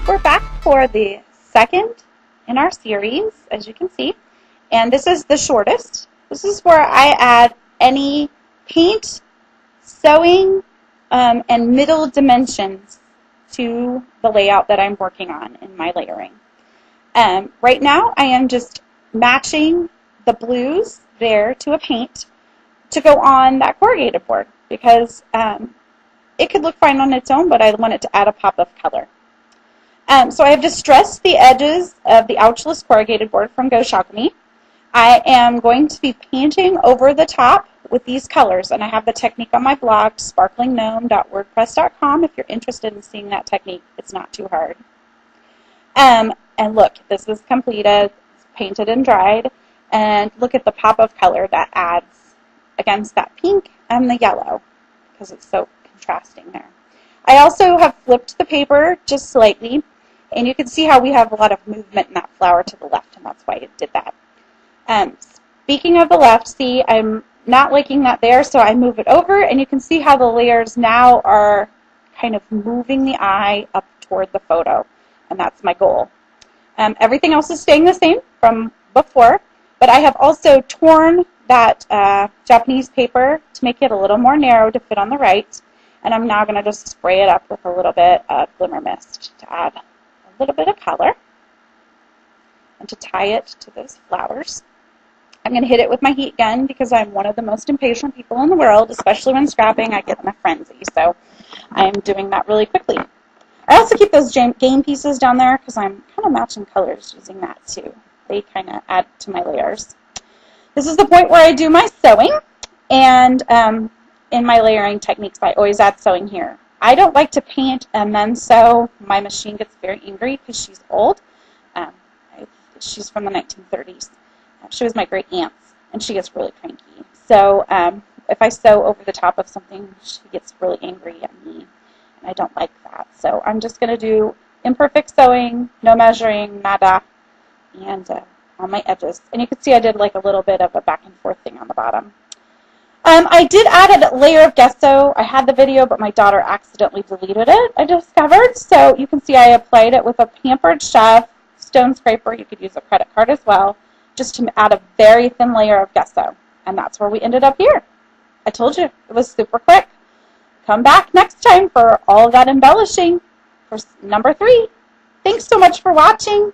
We're back for the second in our series, as you can see, and this is the shortest. This is where I add any paint, sewing, and middle dimensions to the layout that I'm working on in my layering. Right now I am just matching the blues there to a paint to go on that corrugated board because it could look fine on its own, but I wanted to add a pop of color. So I have distressed the edges of the ouchless corrugated board from Gauche Alchemy. I am going to be painting over the top with these colors, and I have the technique on my blog, sparklinggnome.wordpress.com. If you're interested in seeing that technique, it's not too hard. And look, this is completed, it's painted and dried, and look at the pop of color that adds against that pink and the yellow because it's so contrasting there. I also have flipped the paper just slightly, and you can see how we have a lot of movement in that flower to the left, and that's why I did that. Speaking of the left, see, I'm not liking that there, so I move it over, and you can see how the layers now are kind of moving the eye up toward the photo, and that's my goal. Everything else is staying the same from before, but I have also torn that Japanese paper to make it a little more narrow to fit on the right, and I'm now going to just spray it up with a little bit of glimmer mist to add a little bit of color and to tie it to those flowers. I'm going to hit it with my heat gun because I'm one of the most impatient people in the world, especially when scrapping. I get in a frenzy, so I am doing that really quickly. I also keep those game pieces down there because I'm kind of matching colors using that too. They kind of add to my layers. This is the point where I do my sewing, and in my layering techniques, I always add sewing here. I don't like to paint and then sew. My machine gets very angry because she's old. She's from the 1930s. She was my great aunt's, and she gets really cranky. So if I sew over the top of something, she gets really angry at me, and I don't like that. So I'm just going to do imperfect sewing, no measuring, nada, and on my edges. And you can see I did like a little bit of a back and forth thing on the bottom. I did add a layer of gesso. I had the video, but my daughter accidentally deleted it, I discovered. So you can see I applied it with a Pampered Chef stone scraper. You could use a credit card as well, just to add a very thin layer of gesso. And that's where we ended up here. I told you, it was super quick. Come back next time for all of that embellishing for number 3. Thanks so much for watching.